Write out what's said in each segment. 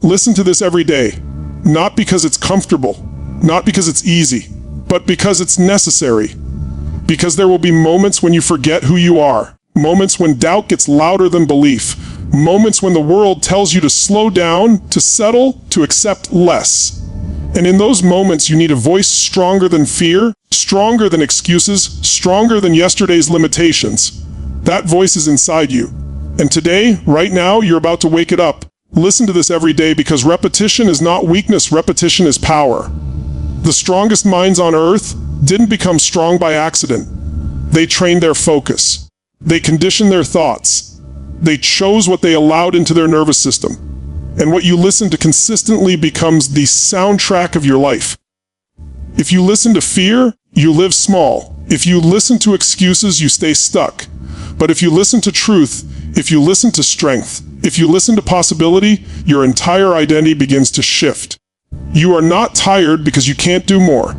Listen to this every day, not because it's comfortable, not because it's easy, but because it's necessary. Because there will be moments when you forget who you are, moments when doubt gets louder than belief, moments when the world tells you to slow down, to settle, to accept less. And in those moments, you need a voice stronger than fear, stronger than excuses, stronger than yesterday's limitations. That voice is inside you. And today, right now, you're about to wake it up. Listen to this every day because repetition is not weakness, repetition is power. The strongest minds on earth didn't become strong by accident. They trained their focus. They conditioned their thoughts. They chose what they allowed into their nervous system. And what you listen to consistently becomes the soundtrack of your life. If you listen to fear, you live small. If you listen to excuses, you stay stuck. But if you listen to truth, if you listen to strength, if you listen to possibility, your entire identity begins to shift. You are not tired because you can't do more.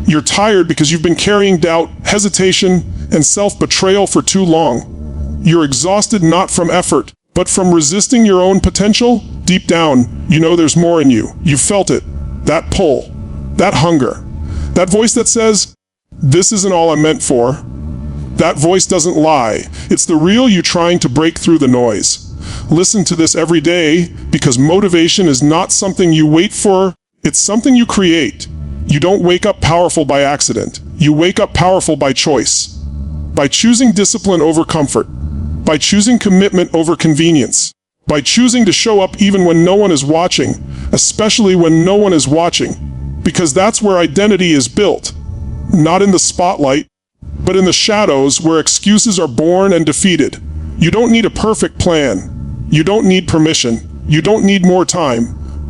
You're tired because you've been carrying doubt, hesitation, and self-betrayal for too long. You're exhausted not from effort, but from resisting your own potential. Deep down, you know there's more in you. You've felt it. That pull, that hunger, that voice that says, "This isn't all I'm meant for." That voice doesn't lie. It's the real you trying to break through the noise. Listen to this every day because motivation is not something you wait for, it's something you create. You don't wake up powerful by accident. You wake up powerful by choice. By choosing discipline over comfort. By choosing commitment over convenience. By choosing to show up even when no one is watching, especially when no one is watching. Because that's where identity is built. Not in the spotlight, but in the shadows where excuses are born and defeated. You don't need a perfect plan. You don't need permission. You don't need more time.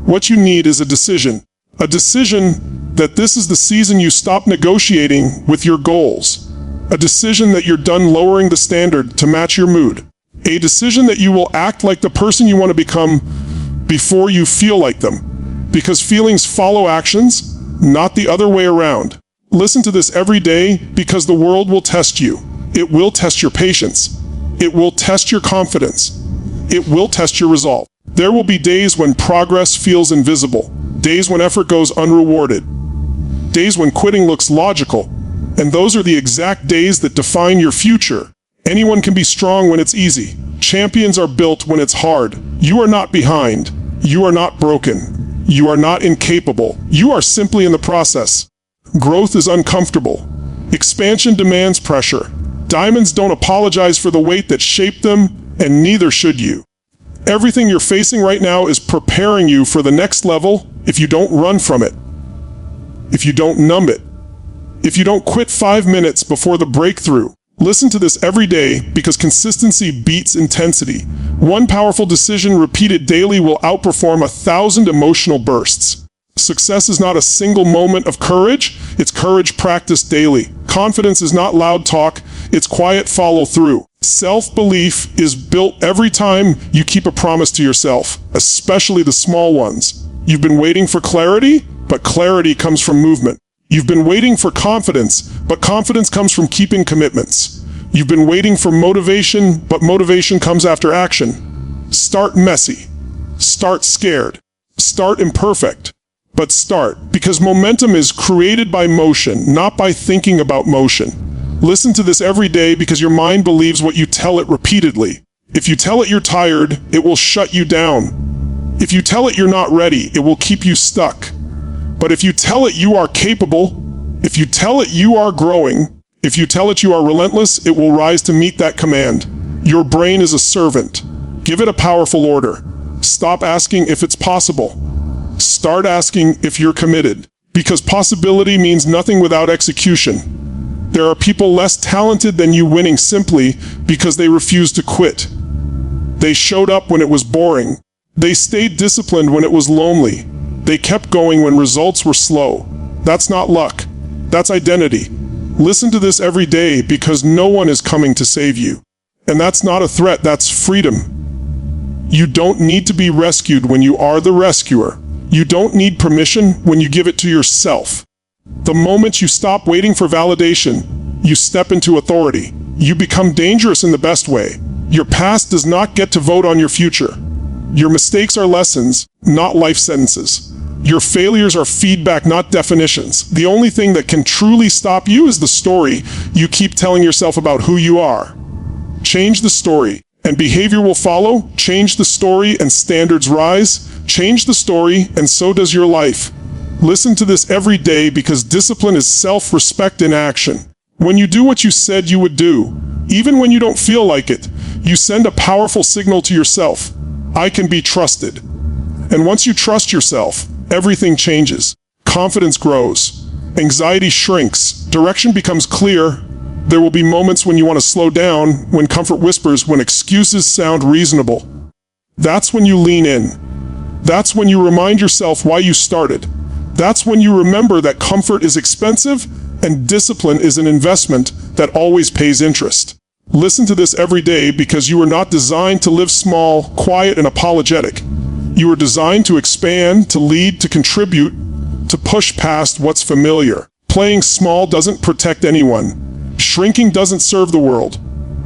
What you need is a decision. A decision that this is the season you stop negotiating with your goals. A decision that you're done lowering the standard to match your mood. A decision that you will act like the person you want to become before you feel like them. Because feelings follow actions, not the other way around. Listen to this every day because the world will test you. It will test your patience. It will test your confidence. It will test your resolve. There will be days when progress feels invisible. Days when effort goes unrewarded. Days when quitting looks logical. And those are the exact days that define your future. Anyone can be strong when it's easy. Champions are built when it's hard. You are not behind. You are not broken. You are not incapable. You are simply in the process. Growth is uncomfortable. Expansion demands pressure. Diamonds don't apologize for the weight that shaped them, and neither should you. Everything you're facing right now is preparing you for the next level if you don't run from it. If you don't numb it. If you don't quit 5 minutes before the breakthrough. Listen to this every day because consistency beats intensity. One powerful decision repeated daily will outperform 1,000 emotional bursts. Success is not a single moment of courage, it's courage practiced daily. Confidence is not loud talk, it's quiet follow-through. Self-belief is built every time you keep a promise to yourself, especially the small ones. You've been waiting for clarity, but clarity comes from movement. You've been waiting for confidence, but confidence comes from keeping commitments. You've been waiting for motivation, but motivation comes after action. Start messy. Start scared. Start imperfect. But start, because momentum is created by motion, not by thinking about motion. Listen to this every day because your mind believes what you tell it repeatedly. If you tell it you're tired, it will shut you down. If you tell it you're not ready, it will keep you stuck. But if you tell it you are capable, if you tell it you are growing, if you tell it you are relentless, it will rise to meet that command. Your brain is a servant. Give it a powerful order. Stop asking if it's possible. Start asking if you're committed. Because possibility means nothing without execution. There are people less talented than you winning simply because they refused to quit. They showed up when it was boring. They stayed disciplined when it was lonely. They kept going when results were slow. That's not luck. That's identity. Listen to this every day because no one is coming to save you. And that's not a threat, that's freedom. You don't need to be rescued when you are the rescuer. You don't need permission when you give it to yourself. The moment you stop waiting for validation, you step into authority. You become dangerous in the best way. Your past does not get to vote on your future. Your mistakes are lessons, not life sentences. Your failures are feedback, not definitions. The only thing that can truly stop you is the story you keep telling yourself about who you are. Change the story, and behavior will follow. Change the story, and standards rise. Change the story, and so does your life. Listen to this every day, because discipline is self-respect in action. When you do what you said you would do, even when you don't feel like it, you send a powerful signal to yourself. I can be trusted. And once you trust yourself, everything changes. Confidence grows. Anxiety shrinks. Direction becomes clear. There will be moments when you want to slow down, when comfort whispers, when excuses sound reasonable. That's when you lean in. That's when you remind yourself why you started. That's when you remember that comfort is expensive and discipline is an investment that always pays interest. Listen to this every day, because you are not designed to live small, quiet, and apologetic. You are designed to expand, to lead, to contribute, to push past what's familiar. Playing small doesn't protect anyone. Shrinking doesn't serve the world.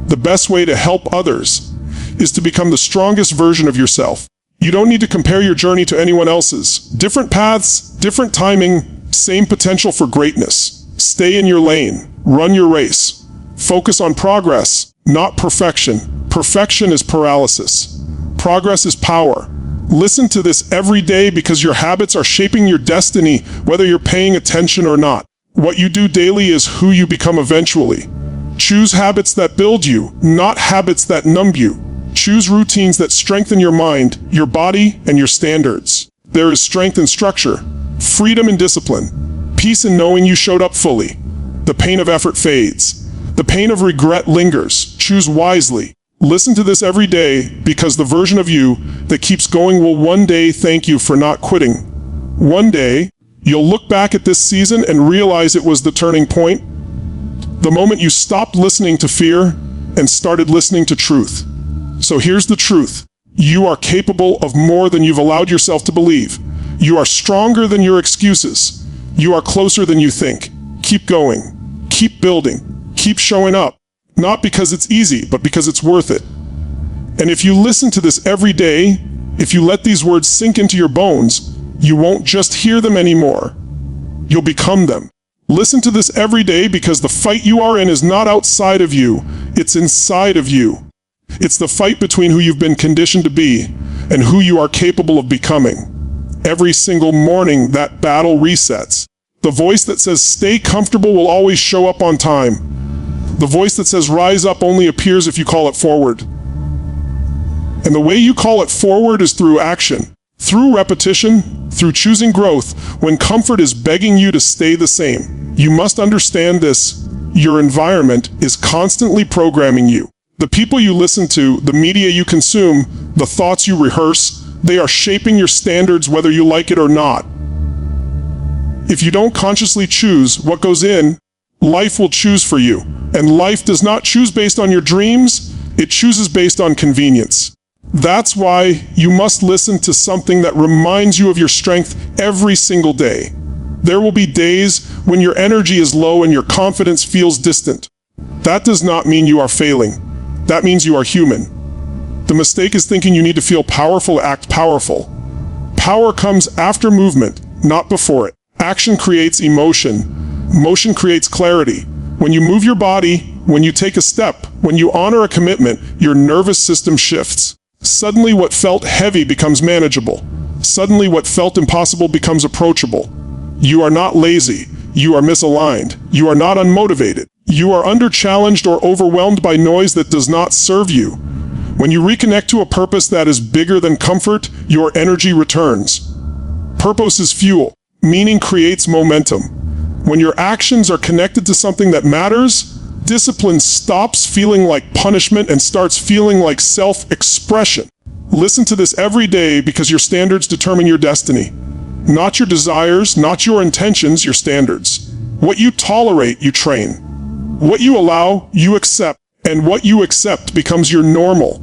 The best way to help others is to become the strongest version of yourself. You don't need to compare your journey to anyone else's. Different paths, different timing, same potential for greatness. Stay in your lane. Run your race. Focus on progress, not perfection. Perfection is paralysis. Progress is power. Listen to this every day, because your habits are shaping your destiny, whether you're paying attention or not. What you do daily is who you become eventually. Choose habits that build you, not habits that numb you. Choose routines that strengthen your mind, your body, and your standards. There is strength in structure, freedom in discipline, peace in knowing you showed up fully. The pain of effort fades. The pain of regret lingers. Choose wisely. Listen to this every day, because the version of you that keeps going will one day thank you for not quitting. One day, you'll look back at this season and realize it was the turning point. The moment you stopped listening to fear and started listening to truth. So here's the truth. You are capable of more than you've allowed yourself to believe. You are stronger than your excuses. You are closer than you think. Keep going. Keep building. Keep showing up. Not because it's easy, but because it's worth it. And if you listen to this every day, if you let these words sink into your bones, you won't just hear them anymore. You'll become them. Listen to this every day, because the fight you are in is not outside of you. It's inside of you. It's the fight between who you've been conditioned to be and who you are capable of becoming. Every single morning, that battle resets. The voice that says stay comfortable will always show up on time. The voice that says rise up only appears if you call it forward. And the way you call it forward is through action, through repetition, through choosing growth when comfort is begging you to stay the same. You must understand this. Your environment is constantly programming you. The people you listen to, the media you consume, the thoughts you rehearse, they are shaping your standards whether you like it or not. If you don't consciously choose what goes in, life will choose for you. And life does not choose based on your dreams, it chooses based on convenience. That's why you must listen to something that reminds you of your strength every single day. There will be days when your energy is low and your confidence feels distant. That does not mean you are failing. That means you are human. The mistake is thinking you need to feel powerful to act powerful. Power comes after movement, not before it. Action creates emotion. Motion creates clarity. When you move your body, when you take a step, when you honor a commitment, your nervous system shifts. Suddenly what felt heavy becomes manageable. Suddenly what felt impossible becomes approachable. You are not lazy. You are misaligned. You are not unmotivated. You are under-challenged or overwhelmed by noise that does not serve you. When you reconnect to a purpose that is bigger than comfort, your energy returns. Purpose is fuel. Meaning creates momentum. When your actions are connected to something that matters, discipline stops feeling like punishment and starts feeling like self-expression. Listen to this every day, because your standards determine your destiny. Not your desires, not your intentions, your standards. What you tolerate, you train. What you allow, you accept. And what you accept becomes your normal.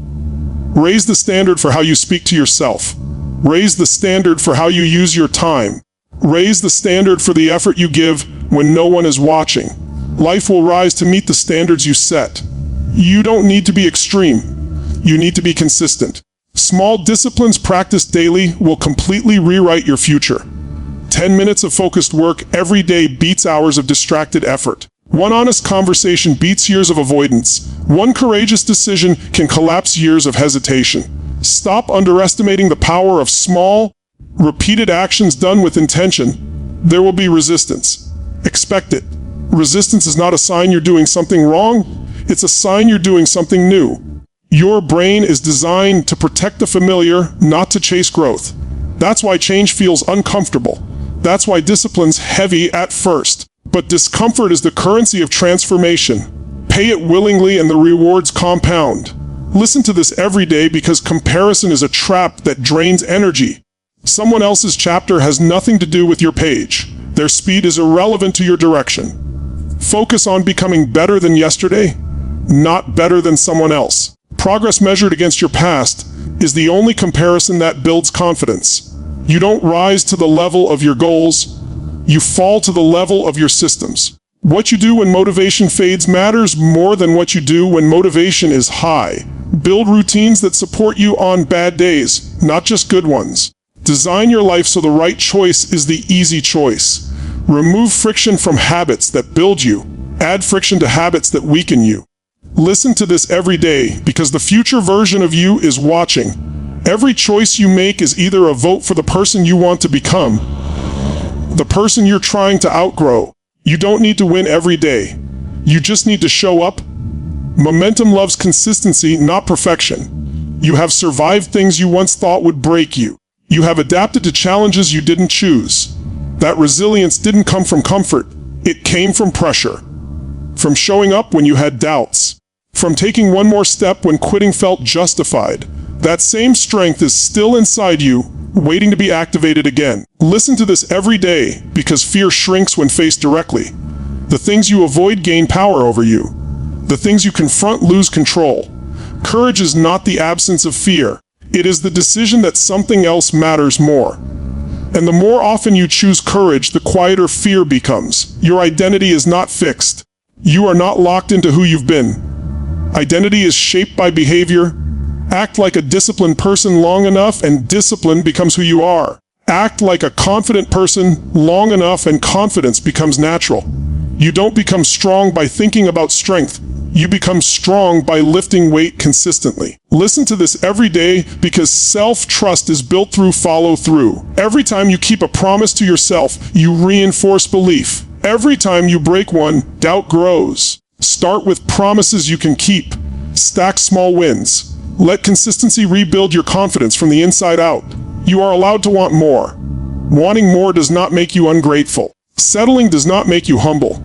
Raise the standard for how you speak to yourself. Raise the standard for how you use your time. Raise the standard for the effort you give when no one is watching. Life will rise to meet the standards you set. You don't need to be extreme. You need to be consistent. Small disciplines practiced daily will completely rewrite your future. 10 minutes of focused work every day beats hours of distracted effort. One honest conversation beats years of avoidance. One courageous decision can collapse years of hesitation. Stop underestimating the power of small, repeated actions done with intention. There will be resistance. Expect it. Resistance is not a sign you're doing something wrong. It's a sign you're doing something new. Your brain is designed to protect the familiar, not to chase growth. That's why change feels uncomfortable. That's why discipline's heavy at first. But discomfort is the currency of transformation. Pay it willingly and the rewards compound. Listen to this every day because comparison is a trap that drains energy. Someone else's chapter has nothing to do with your page. Their speed is irrelevant to your direction. Focus on becoming better than yesterday, not better than someone else. Progress measured against your past is the only comparison that builds confidence. You don't rise to the level of your goals, you fall to the level of your systems. What you do when motivation fades matters more than what you do when motivation is high. Build routines that support you on bad days, not just good ones. Design your life so the right choice is the easy choice. Remove friction from habits that build you. Add friction to habits that weaken you. Listen to this every day because the future version of you is watching. Every choice you make is either a vote for the person you want to become, the person you're trying to outgrow. You don't need to win every day. You just need to show up. Momentum loves consistency, not perfection. You have survived things you once thought would break you. You have adapted to challenges you didn't choose. That resilience didn't come from comfort. It came from pressure. From showing up when you had doubts. From taking one more step when quitting felt justified. That same strength is still inside you, waiting to be activated again. Listen to this every day because fear shrinks when faced directly. The things you avoid gain power over you. The things you confront lose control. Courage is not the absence of fear. It is the decision that something else matters more. And the more often you choose courage, the quieter fear becomes. Your identity is not fixed. You are not locked into who you've been. Identity is shaped by behavior. Act like a disciplined person long enough and discipline becomes who you are. Act like a confident person long enough and confidence becomes natural. You don't become strong by thinking about strength. You become strong by lifting weight consistently. Listen to this every day because self-trust is built through follow-through. Every time you keep a promise to yourself, you reinforce belief. Every time you break one, doubt grows. Start with promises you can keep. Stack small wins. Let consistency rebuild your confidence from the inside out. You are allowed to want more. Wanting more does not make you ungrateful. Settling does not make you humble.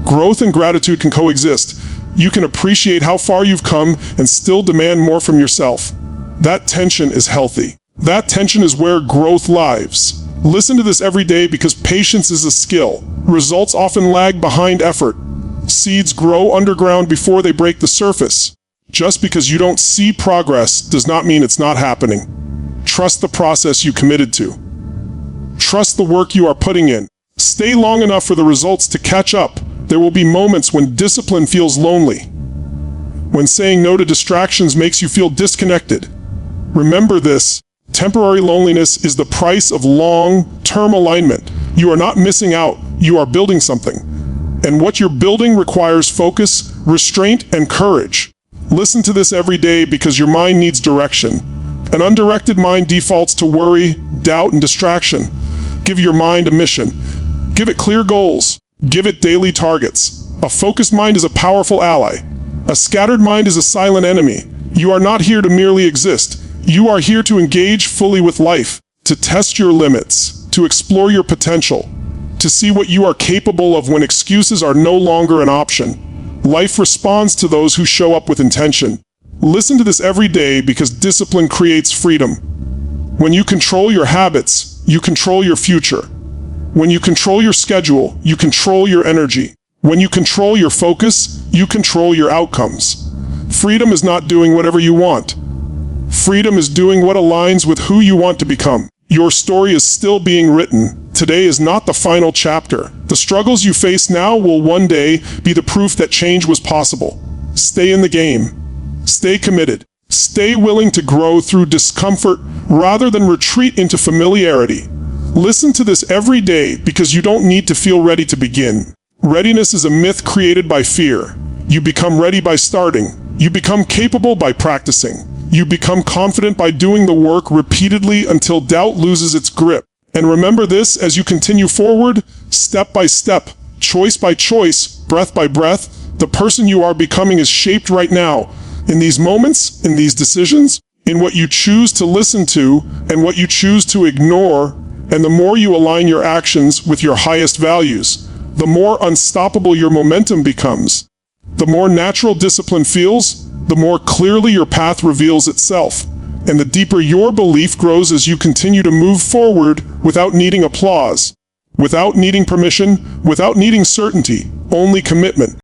Growth and gratitude can coexist. You can appreciate how far you've come and still demand more from yourself. That tension is healthy. That tension is where growth lives. Listen to this every day because patience is a skill. Results often lag behind effort. Seeds grow underground before they break the surface. Just because you don't see progress does not mean it's not happening. Trust the process you committed to. Trust the work you are putting in. Stay long enough for the results to catch up. There will be moments when discipline feels lonely. When saying no to distractions makes you feel disconnected. Remember this. Temporary loneliness is the price of long-term alignment. You are not missing out. You are building something. And what you're building requires focus, restraint, and courage. Listen to this every day because your mind needs direction. An undirected mind defaults to worry, doubt, and distraction. Give your mind a mission. Give it clear goals. Give it daily targets. A focused mind is a powerful ally. A scattered mind is a silent enemy. You are not here to merely exist. You are here to engage fully with life, to test your limits, to explore your potential, to see what you are capable of when excuses are no longer an option. Life responds to those who show up with intention. Listen to this every day because discipline creates freedom. When you control your habits, you control your future. When you control your schedule, you control your energy. When you control your focus, you control your outcomes. Freedom is not doing whatever you want. Freedom is doing what aligns with who you want to become. Your story is still being written. Today is not the final chapter. The struggles you face now will one day be the proof that change was possible. Stay in the game. Stay committed. Stay willing to grow through discomfort rather than retreat into familiarity. Listen to this every day because you don't need to feel ready to begin. Readiness is a myth created by fear. You become ready by starting. You become capable by practicing. You become confident by doing the work repeatedly until doubt loses its grip. And remember this as you continue forward, step by step, choice by choice, breath by breath, the person you are becoming is shaped right now. In these moments, in these decisions, in what you choose to listen to and what you choose to ignore, and the more you align your actions with your highest values, the more unstoppable your momentum becomes. The more natural discipline feels, the more clearly your path reveals itself, and the deeper your belief grows as you continue to move forward without needing applause, without needing permission, without needing certainty, only commitment.